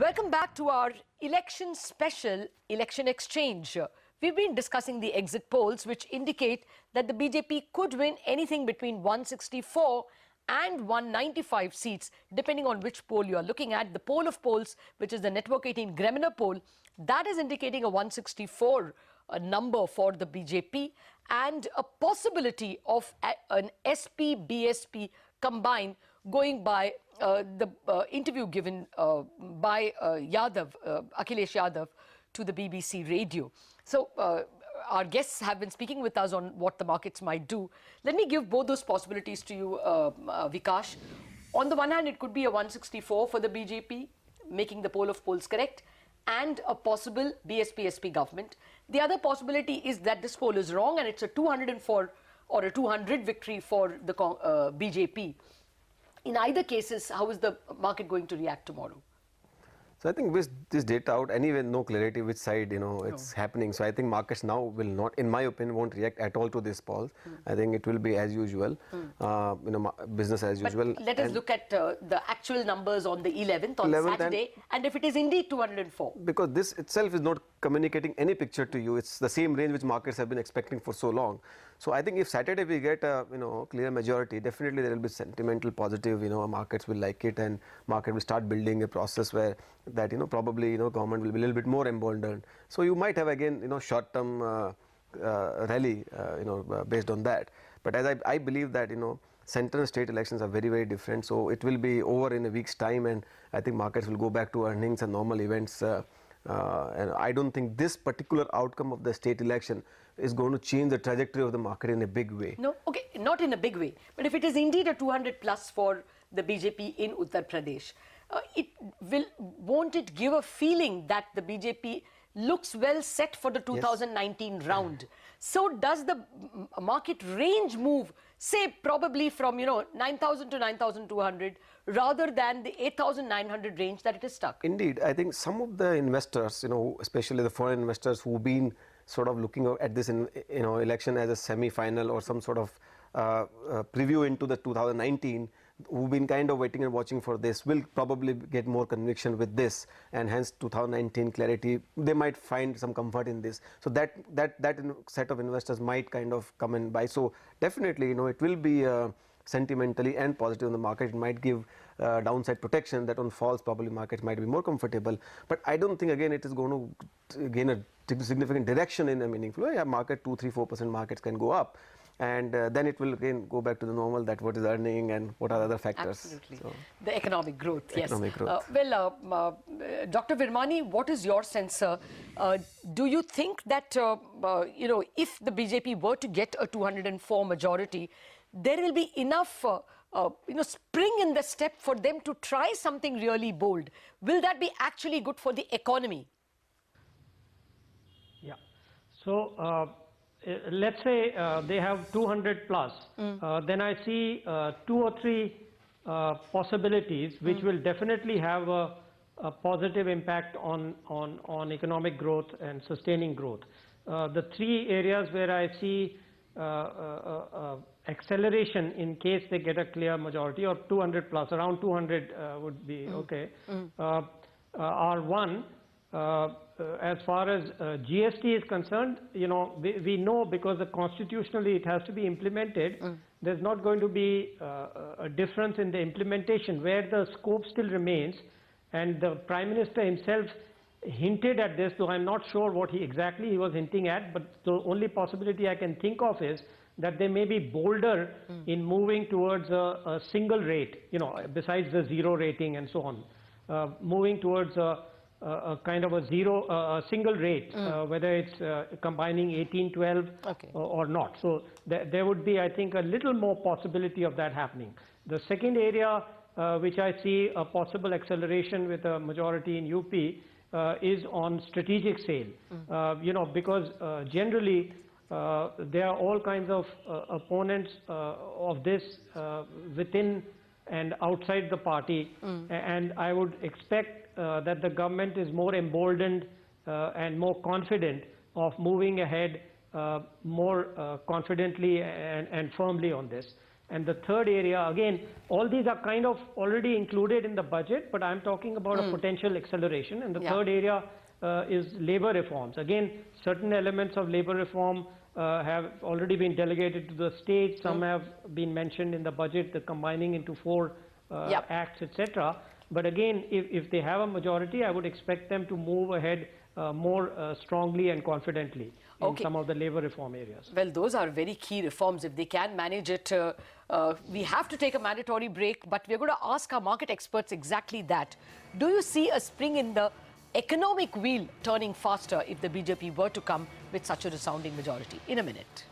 Welcome back to our election special, Election Exchange. We've been discussing the exit polls which indicate that the BJP could win anything between 164 and 195 seats, depending on which poll you are looking at. The poll of polls, which is the Network 18 Gremliner poll, that is indicating a 164 number for the BJP and a possibility of an SP-BSP combined, going by the interview given by Akhilesh Yadav to the BBC radio. So our guests have been speaking with us on what the markets might do. Let me give both those possibilities to you, Vikas. On the one hand, it could be a 164 for the BJP, making the poll of polls correct, and a possible BSP-SP government. The other possibility is that this poll is wrong and it's a 204 or a 200 victory for the BJP. In either cases, how is the market going to react tomorrow? So I think with this data out, anyway, no clarity which side, it's happening. So I think markets now will not, in my opinion, won't react at all to this polls. I think it will be as usual, business as usual. Let us look at the actual numbers on the 11th, on Saturday, and if it is indeed 204. Because this itself is not communicating any picture to you. It's the same range which markets have been expecting for so long. So I think if Saturday we get a clear majority, definitely there will be sentimental positive. Markets will like it, and market will start building a process where that probably government will be a little bit more emboldened. So you might have again short-term rally based on that. But as I believe that central and state elections are very different. So it will be over in a week's time, and I think markets will go back to earnings and normal events. And I don't think this particular outcome of the state election is going to change the trajectory of the market in a big way. No, okay, not in a big way. But if it is indeed a 200 plus for the BJP in Uttar Pradesh, won't it give a feeling that the BJP looks well set for the 2019 round? So does the market range move, say probably from 9,000 to 9,200 rather than the 8,900 range that it is stuck? Indeed, I think some of the investors, especially the foreign investors who've been sort of looking at this election as a semi-final or some sort of preview into the 2019, who've been kind of waiting and watching for this, will probably get more conviction with this, and hence 2019 clarity. They might find some comfort in this. So that set of investors might kind of come and buy. So definitely, it will be sentimentally and positive in the market. It might give downside protection that on falls probably markets might be more comfortable. But I don't think again it is going to gain a significant direction in a meaningful way. Market 2, 3, 4% markets can go up. And then it will again go back to the normal, that what is earning and what are other factors. Absolutely. So, the economic growth, yes. Economic growth. Dr. Virmani, what is your sense? Do you think that, if the BJP were to get a 204 majority, there will be enough, spring in the step for them to try something really bold? Will that be actually good for the economy? Yeah. So, let's say they have 200 plus, then I see 2 or 3 possibilities which will definitely have a positive impact on economic growth and sustaining growth. The 3 areas where I see acceleration in case they get a clear majority, or 200 plus, around 200 would be okay, are one, as far as GST is concerned, we know because constitutionally it has to be implemented, there's not going to be a difference in the implementation where the scope still remains, and the Prime Minister himself hinted at this, though I'm not sure what exactly he was hinting at, but the only possibility I can think of is that they may be bolder in moving towards a single rate, besides the zero rating and so on, moving towards a kind of a single rate, whether it's combining 18, 12 or not. So there would be, I think, a little more possibility of that happening. The second area which I see a possible acceleration with a majority in UP is on strategic sale. Because generally there are all kinds of opponents of this within and outside the party, and I would expect that the government is more emboldened and more confident of moving ahead more confidently and firmly on this. And the third area, again, all these are kind of already included in the budget, but I'm talking about a potential acceleration. And the third area is labor reforms. Again, certain elements of labor reform have already been delegated to the states. Some have been mentioned in the budget, the combining into 4 acts, etc. But again, if they have a majority, I would expect them to move ahead more strongly and confidently in some of the labor reform areas. Well, those are very key reforms. If they can manage it, we have to take a mandatory break, but we're going to ask our market experts exactly that. Do you see a spring in the economic wheel turning faster if the BJP were to come with such a resounding majority? In a minute.